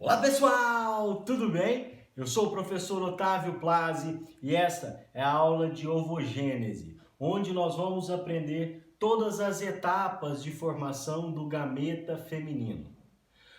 Olá pessoal, tudo bem? Eu sou o professor Otávio Plazzi e esta é a aula de ovogênese, onde nós vamos aprender todas as etapas de formação do gameta feminino.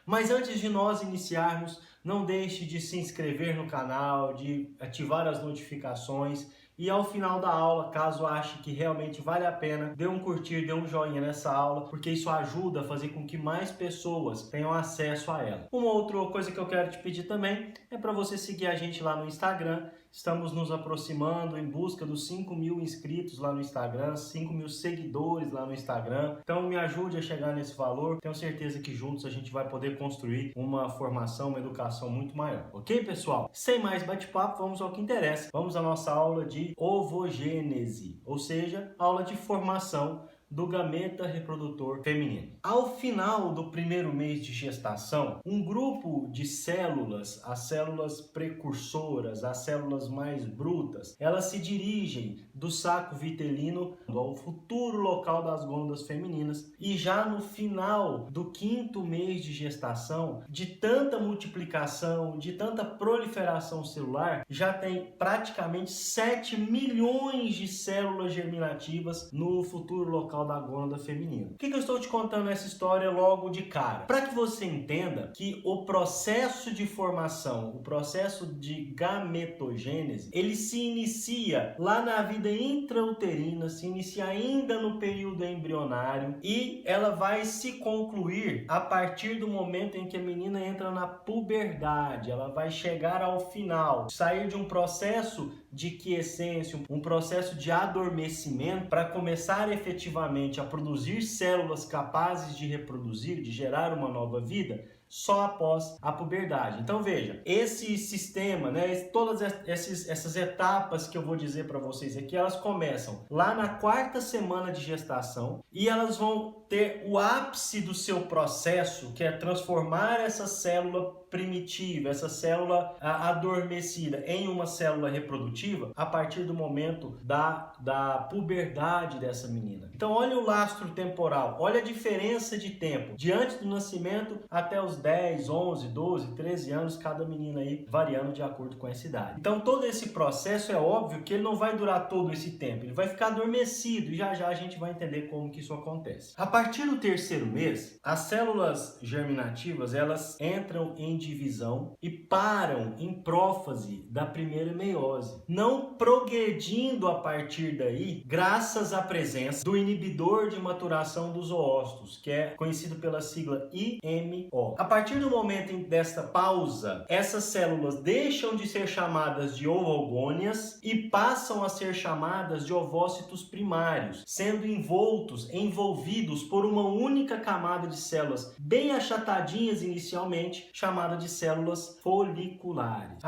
Mas antes de nós iniciarmos, não deixe de se inscrever no canal, de ativar as notificações e ao final da aula, caso ache que realmente vale a pena, dê um curtir, dê um joinha nessa aula, porque isso ajuda a fazer com que mais pessoas tenham acesso a ela. Uma outra coisa que eu quero te pedir também é para você seguir a gente lá no Instagram. Estamos nos aproximando em busca dos 5.000 inscritos lá no Instagram, 5.000 seguidores lá no Instagram. Então me ajude a chegar nesse valor. Tenho certeza que juntos a gente vai poder construir uma formação, uma educação muito maior. Ok, pessoal? Sem mais bate-papo, vamos ao que interessa. Vamos à nossa aula de ovogênese, ou seja, aula de formação do gameta reprodutor feminino. Ao final do primeiro mês de gestação, um grupo de células, as células precursoras, as células mais brutas, elas se dirigem do saco vitelino ao futuro local das gônadas femininas e já no final do quinto mês de gestação, de tanta multiplicação, de tanta proliferação celular, já tem praticamente 7 milhões de células germinativas no futuro local da gônada feminina. Por que eu estou te contando essa história logo de cara? Para que você entenda que o processo de formação, o processo de gametogênese, ele se inicia lá na vida intrauterina, se inicia ainda no período embrionário e ela vai se concluir a partir do momento em que a menina entra na puberdade. Ela vai chegar ao final, sair de um processo de quiescência, um processo de adormecimento para começar efetivamente a produzir células capazes de reproduzir, de gerar uma nova vida, só após a puberdade. Então veja, esse sistema, todas essas etapas que eu vou dizer para vocês aqui, elas começam lá na quarta semana de gestação e elas vão ter o ápice do seu processo, que é transformar essa célula primitiva, essa célula adormecida em uma célula reprodutiva a partir do momento da puberdade dessa menina. Então olha o lastro temporal, olha a diferença de tempo, de antes do nascimento até os 10, 11, 12, 13 anos, cada menina aí variando de acordo com essa idade. Então todo esse processo é óbvio que ele não vai durar todo esse tempo, ele vai ficar adormecido e já já a gente vai entender como que isso acontece. A partir do terceiro mês, as células germinativas, elas entram em divisão e param em prófase da primeira meiose, não progredindo a partir daí, graças à presença do inibidor de maturação dos oócitos, que é conhecido pela sigla IMO. A partir do momento desta pausa, essas células deixam de ser chamadas de ovogônias e passam a ser chamadas de ovócitos primários, sendo envolvidos por uma única camada de células bem achatadinhas inicialmente, chamada de células foliculares.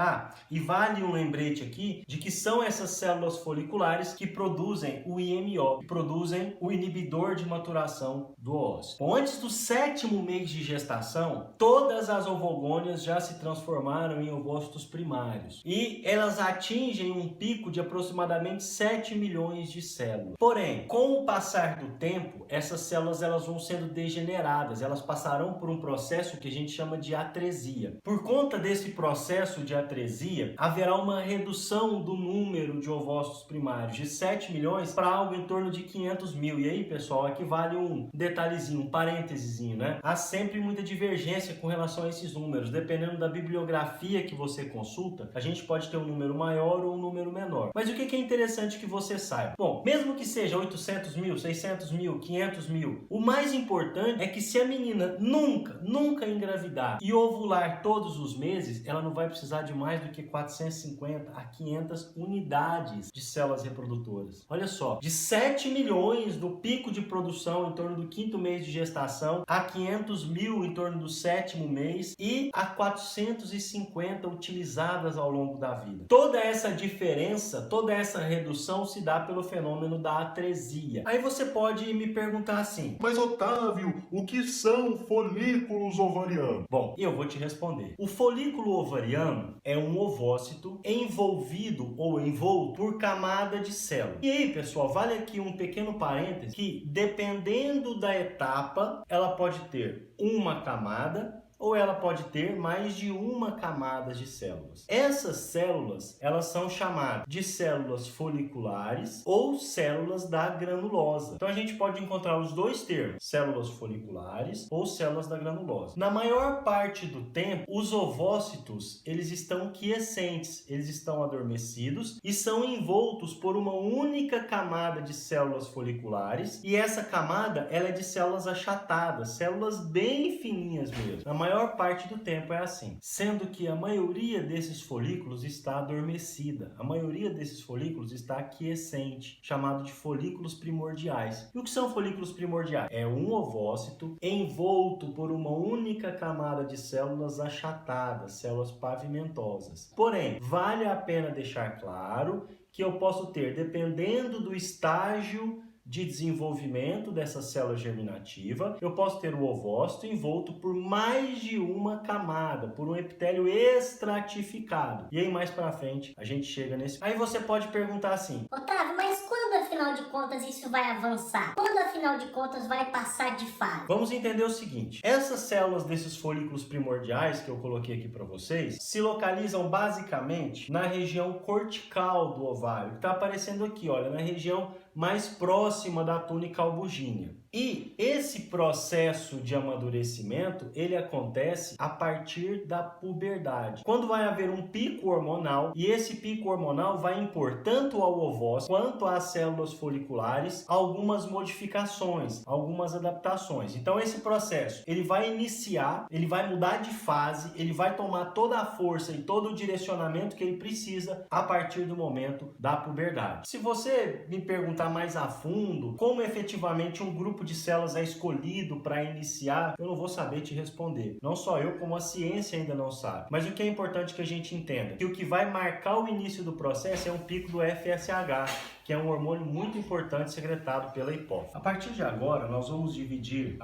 E vale um lembrete aqui de que são essas células foliculares que produzem o IMO, que produzem o inibidor de maturação do ósseo. Bom, antes do sétimo mês de gestação, todas as ovogônias já se transformaram em ovócitos primários e elas atingem um pico de aproximadamente 7 milhões de células. Porém, com o passar do tempo, essas células elas vão sendo degeneradas, elas passarão por um processo que a gente chama de atresia. Por conta desse processo de atresia, haverá uma redução do número de ovócitos primários de 7 milhões para algo em torno de 500 mil. E aí, pessoal, aqui vale um detalhezinho, um parênteses, né? Há sempre muita divergência com relação a esses números. Dependendo da bibliografia que você consulta, a gente pode ter um número maior ou um número menor. Mas o que é interessante que você saiba? Bom, mesmo que seja 800 mil, 600 mil, 500 mil, o mais importante é que se a menina nunca engravidar e ovular todos os meses, ela não vai precisar de mais do que 450 a 500 unidades de células reprodutoras. Olha só, de 7 milhões do pico de produção em torno do quinto mês de gestação, a 500 mil em torno do sétimo mês e a 450 utilizadas ao longo da vida. Toda essa diferença, toda essa redução se dá pelo fenômeno da atresia. Aí você pode me perguntar assim: mas Otávio, o que são folículos ovarianos? Bom, eu vou te responder. O folículo ovariano é um ovócito envolvido ou envolto por camada de célula. E aí, pessoal, vale aqui um pequeno parêntese que, dependendo da etapa, ela pode ter uma camada ou ela pode ter mais de uma camada de células. Essas células, elas são chamadas de células foliculares ou células da granulosa. Então a gente pode encontrar os dois termos, células foliculares ou células da granulosa. Na maior parte do tempo, os ovócitos, eles estão quiescentes, eles estão adormecidos e são envoltos por uma única camada de células foliculares, e essa camada, ela é de células achatadas, células bem fininhas mesmo. Na maior parte do tempo é assim, sendo que a maioria desses folículos está adormecida, a maioria desses folículos está quiescente, chamado de folículos primordiais. E o que são folículos primordiais? É um ovócito envolto por uma única camada de células achatadas, células pavimentosas. Porém, vale a pena deixar claro que eu posso ter, dependendo do estágio de desenvolvimento dessa célula germinativa, eu posso ter o ovócito envolto por mais de uma camada, por um epitélio estratificado. E aí mais para frente a gente chega nesse... Aí você pode perguntar assim: Otávio, mas quando afinal de contas isso vai avançar? Quando afinal de contas vai passar de fase? Vamos entender o seguinte: essas células desses folículos primordiais que eu coloquei aqui para vocês se localizam basicamente na região cortical do ovário, que está aparecendo aqui, olha, na região mais próxima da túnica albugínea. E esse processo de amadurecimento, ele acontece a partir da puberdade, quando vai haver um pico hormonal, e esse pico hormonal vai impor tanto ao ovócito quanto às células foliculares algumas modificações, algumas adaptações. Então esse processo, ele vai iniciar, ele vai mudar de fase, ele vai tomar toda a força e todo o direcionamento que ele precisa a partir do momento da puberdade. Se você me perguntar mais a fundo como efetivamente um grupo de células é escolhido para iniciar, eu não vou saber te responder. Não só eu, como a ciência ainda não sabe. Mas o que é importante que a gente entenda, que o que vai marcar o início do processo é um pico do FSH, que é um hormônio muito importante secretado pela hipófise. A partir de agora, nós vamos dividir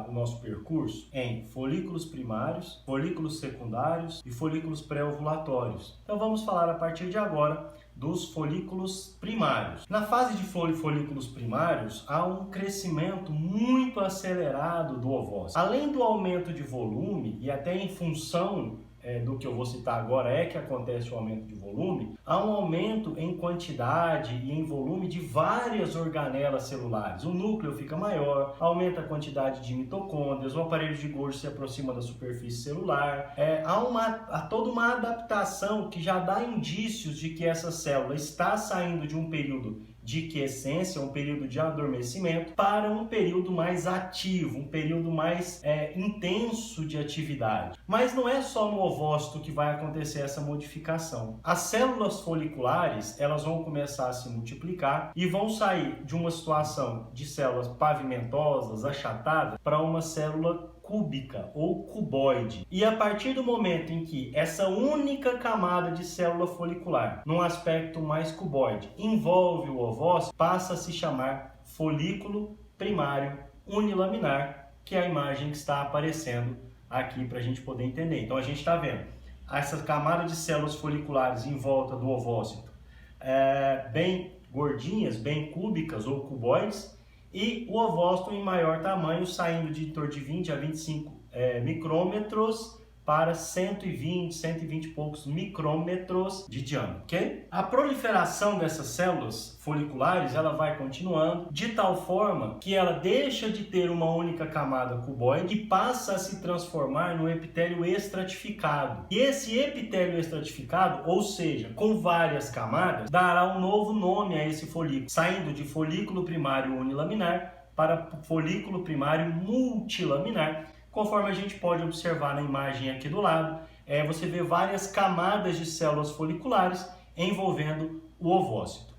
o nosso percurso em folículos primários, folículos secundários e folículos pré-ovulatórios. Então vamos falar a partir de agora dos folículos primários. Na fase de folículos primários, há um crescimento muito acelerado do ovócito. Além do aumento de volume, e até em função do que eu vou citar agora é que acontece o aumento de volume, há um aumento em quantidade e em volume de várias organelas celulares. O núcleo fica maior, aumenta a quantidade de mitocôndrias, o aparelho de Golgi se aproxima da superfície celular. Há toda uma adaptação que já dá indícios de que essa célula está saindo de um período de quiescência, um período de adormecimento, para um período mais ativo, um período mais intenso de atividade. Mas não é só no ovócito que vai acontecer essa modificação. As células foliculares, elas vão começar a se multiplicar e vão sair de uma situação de células pavimentosas, achatadas, para uma célula cúbica ou cuboide. E a partir do momento em que essa única camada de célula folicular, num aspecto mais cuboide, envolve o ovócito, passa a se chamar folículo primário unilaminar, que é a imagem que está aparecendo aqui para a gente poder entender. Então a gente está vendo essa camada de células foliculares em volta do ovócito, bem gordinhas, bem cúbicas ou cuboides, e o ovócito em maior tamanho, saindo de em torno de 20 a 25 micrômetros para 120, 120 e poucos micrômetros de diâmetro, ok? A proliferação dessas células foliculares, ela vai continuando de tal forma que ela deixa de ter uma única camada cuboide e passa a se transformar no epitélio estratificado. E esse epitélio estratificado, ou seja, com várias camadas, dará um novo nome a esse folículo, saindo de folículo primário unilaminar para folículo primário multilaminar. Conforme a gente pode observar na imagem aqui do lado, você vê várias camadas de células foliculares envolvendo o ovócito.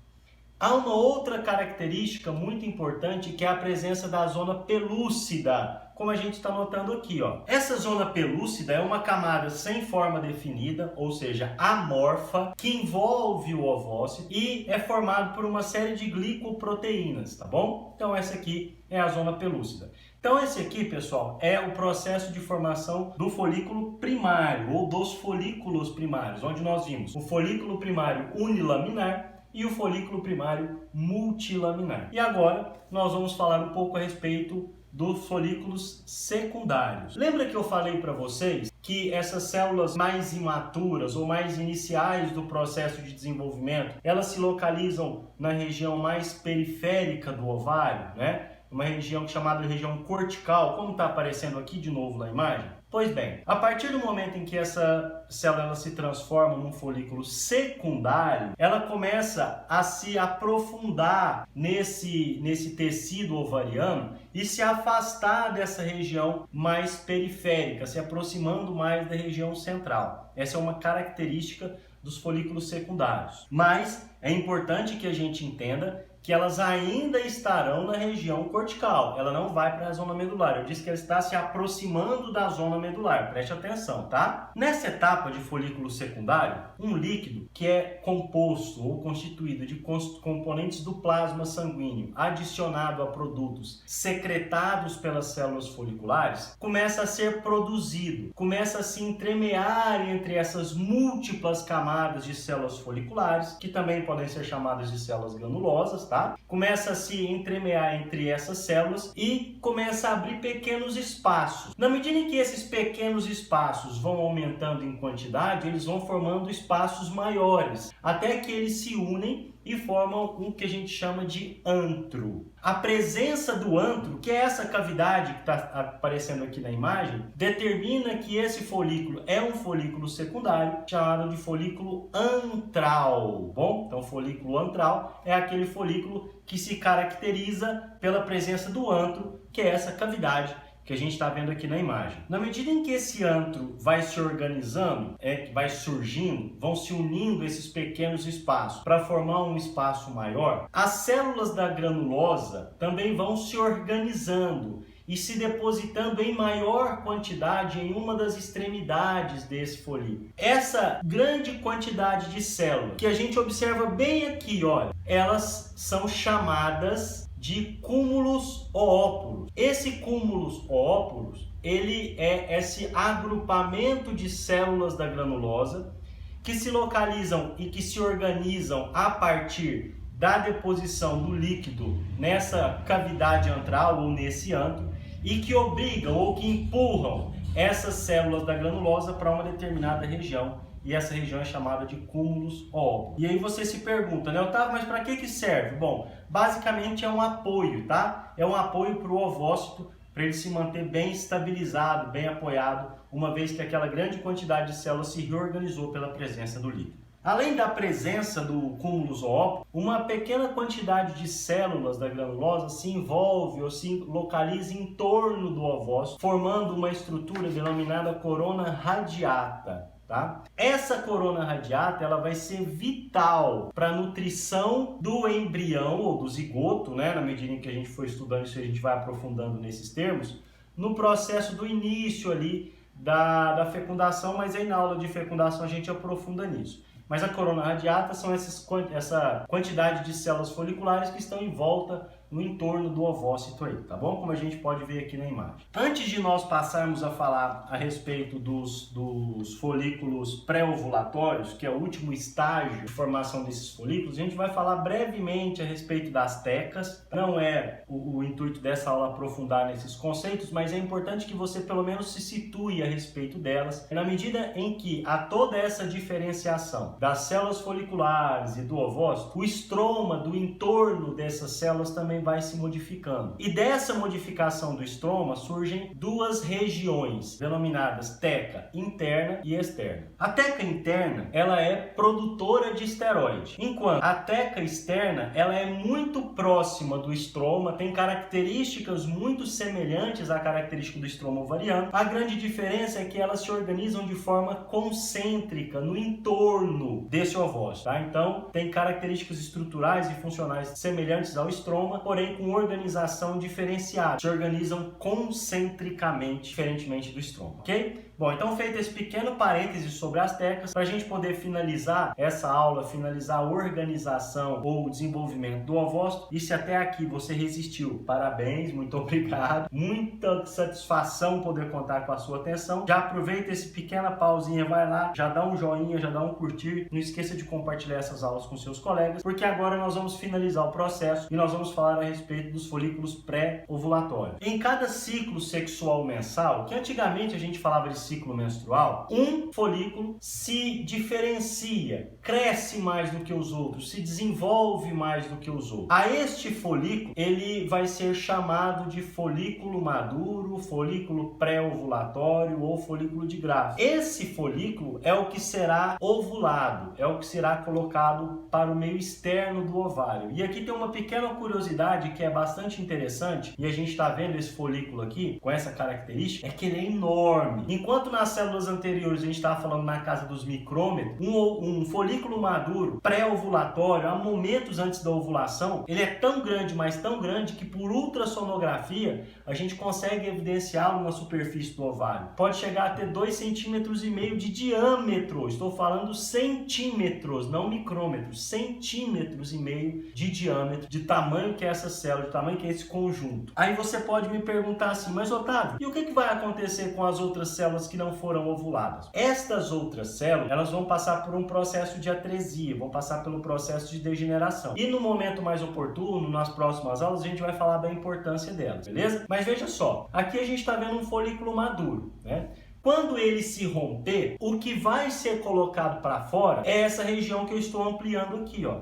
Há uma outra característica muito importante, que é a presença da zona pelúcida, como a gente está notando aqui, ó. Essa zona pelúcida é uma camada sem forma definida, ou seja, amorfa, que envolve o ovócito e é formado por uma série de glicoproteínas, tá bom? Então essa aqui é a zona pelúcida. Então esse aqui, pessoal, é o processo de formação do folículo primário, ou dos folículos primários, onde nós vimos o folículo primário unilaminar e o folículo primário multilaminar. E agora nós vamos falar um pouco a respeito dos folículos secundários. Lembra que eu falei para vocês que essas células mais imaturas ou mais iniciais do processo de desenvolvimento, elas se localizam na região mais periférica do ovário, né? Uma região chamada região cortical, como está aparecendo aqui de novo na imagem? Pois bem, a partir do momento em que essa célula se transforma num folículo secundário, ela começa a se aprofundar nesse tecido ovariano e se afastar dessa região mais periférica, se aproximando mais da região central. Essa é uma característica dos folículos secundários. Mas é importante que a gente entenda que elas ainda estarão na região cortical, ela não vai para a zona medular. Eu disse que ela está se aproximando da zona medular, preste atenção, tá? Nessa etapa de folículo secundário, um líquido que é composto ou constituído de componentes do plasma sanguíneo adicionado a produtos secretados pelas células foliculares, começa a ser produzido, começa a se entremear entre essas múltiplas camadas de células foliculares, que também podem ser chamadas de células granulosas, tá? Começa a se entremear entre essas células e começa a abrir pequenos espaços. Na medida em que esses pequenos espaços vão aumentando em quantidade, eles vão formando espaços maiores, até que eles se unem e formam o que a gente chama de antro. A presença do antro, que é essa cavidade que está aparecendo aqui na imagem, determina que esse folículo é um folículo secundário, chamado de folículo antral. Bom, então folículo antral é aquele folículo que se caracteriza pela presença do antro, que é essa cavidade que a gente está vendo aqui na imagem. Na medida em que esse antro vai se organizando, vai surgindo, vão se unindo esses pequenos espaços para formar um espaço maior, as células da granulosa também vão se organizando e se depositando em maior quantidade em uma das extremidades desse folículo. Essa grande quantidade de células que a gente observa bem aqui, olha, elas são chamadas de cúmulos oópolos. Esse cúmulos oópolos, ele é esse agrupamento de células da granulosa que se localizam e que se organizam a partir da deposição do líquido nessa cavidade antral ou nesse antro e que obrigam ou que empurram essas células da granulosa para uma determinada região. E essa região é chamada de cúmulos oópolos. E aí você se pergunta, né, Otávio, mas para que serve? Bom, basicamente é um apoio, tá? É um apoio para o ovócito, para ele se manter bem estabilizado, bem apoiado, uma vez que aquela grande quantidade de células se reorganizou pela presença do líquido. Além da presença do cúmulos oópolos, uma pequena quantidade de células da granulosa se envolve ou se localiza em torno do ovócito, formando uma estrutura denominada corona radiata. Tá? Essa corona radiata ela vai ser vital para a nutrição do embrião ou do zigoto, né? Na medida em que a gente for estudando isso, a gente vai aprofundando nesses termos, no processo do início ali da fecundação, mas aí na aula de fecundação a gente aprofunda nisso. Mas a corona radiata são essa quantidade de células foliculares que estão em volta, no entorno do ovócito aí, tá bom? Como a gente pode ver aqui na imagem. Antes de nós passarmos a falar a respeito dos folículos pré-ovulatórios, que é o último estágio de formação desses folículos, a gente vai falar brevemente a respeito das tecas. Não é o intuito dessa aula aprofundar nesses conceitos, mas é importante que você pelo menos se situe a respeito delas. Na medida em que há toda essa diferenciação das células foliculares e do ovócito, o estroma do entorno dessas células também vai se modificando. E dessa modificação do estroma surgem duas regiões, denominadas teca interna e externa. A teca interna, ela é produtora de esteroide, enquanto a teca externa, ela é muito próxima do estroma, tem características muito semelhantes à característica do estroma ovariano. A grande diferença é que elas se organizam de forma concêntrica no entorno desse ovócito, tá? Então, tem características estruturais e funcionais semelhantes ao estroma, porém com organização diferenciada. Se organizam concentricamente, diferentemente do estroma, ok? Bom, então feito esse pequeno parêntese sobre as teclas, para a gente poder finalizar essa aula, finalizar a organização ou o desenvolvimento do ovócito, e se até aqui você resistiu, parabéns, muito obrigado, muita satisfação poder contar com a sua atenção. Já aproveita esse pequena pausinha, vai lá, já dá um joinha, já dá um curtir, não esqueça de compartilhar essas aulas com seus colegas, porque agora nós vamos finalizar o processo e nós vamos falar a respeito dos folículos pré-ovulatórios. Em cada ciclo sexual mensal, que antigamente a gente falava de ciclo menstrual, um folículo se diferencia, cresce mais do que os outros, se desenvolve mais do que os outros. A este folículo, ele vai ser chamado de folículo maduro, folículo pré-ovulatório ou folículo de Graff. Esse folículo é o que será ovulado, é o que será colocado para o meio externo do ovário. E aqui tem uma pequena curiosidade que é bastante interessante, e a gente está vendo esse folículo aqui, com essa característica, é que ele é enorme. Enquanto nas células anteriores a gente estava falando na casa dos micrômetros, um folículo maduro, pré-ovulatório, há momentos antes da ovulação, ele é tão grande, mas tão grande, que por ultrassonografia a gente consegue evidenciá-lo na superfície do ovário. Pode chegar a ter 2,5 cm de diâmetro, estou falando centímetros, não micrômetros, centímetros e meio de diâmetro, de tamanho que é essa célula, de tamanho que é esse conjunto. Aí você pode me perguntar assim, mas Otávio, e o que vai acontecer com as outras células que não foram ovuladas? Estas outras células, elas vão passar por um processo de atresia, vão passar pelo processo de degeneração. E no momento mais oportuno, nas próximas aulas, a gente vai falar da importância delas, beleza? Mas veja só, aqui a gente está vendo um folículo maduro, né? Quando ele se romper, o que vai ser colocado para fora é essa região que eu estou ampliando aqui, ó.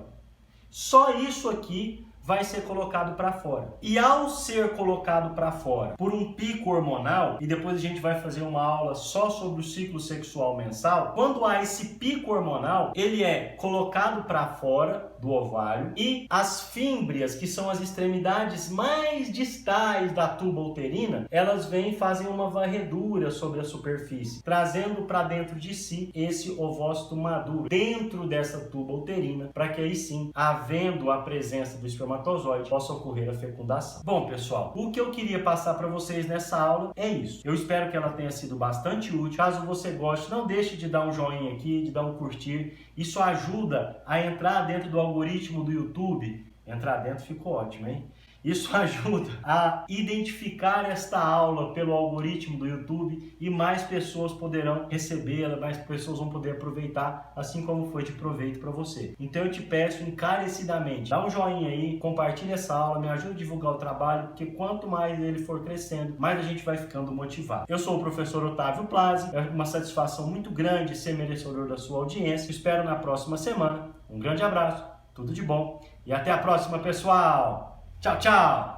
Só isso aqui vai ser colocado para fora. E ao ser colocado para fora por um pico hormonal, e depois a gente vai fazer uma aula só sobre o ciclo sexual mensal, quando há esse pico hormonal, ele é colocado para fora do ovário e as fímbrias, que são as extremidades mais distais da tuba uterina, elas vêm e fazem uma varredura sobre a superfície, trazendo para dentro de si esse ovócito maduro dentro dessa tuba uterina, para que aí sim, havendo a presença do espermatozoide, possa ocorrer a fecundação. Bom, pessoal, o que eu queria passar para vocês nessa aula é isso. Eu espero que ela tenha sido bastante útil. Caso você goste, não deixe de dar um joinha aqui, de dar um curtir. Isso ajuda a entrar dentro do algoritmo do YouTube. Entrar dentro ficou ótimo, hein? Isso ajuda a identificar esta aula pelo algoritmo do YouTube e mais pessoas poderão recebê-la, mais pessoas vão poder aproveitar, assim como foi de proveito para você. Então eu te peço encarecidamente, dá um joinha aí, compartilha essa aula, me ajuda a divulgar o trabalho, porque quanto mais ele for crescendo, mais a gente vai ficando motivado. Eu sou o professor Otávio Plazzi, é uma satisfação muito grande ser merecedor da sua audiência. Espero na próxima semana. Um grande abraço, tudo de bom e até a próxima, pessoal! Tchau, tchau!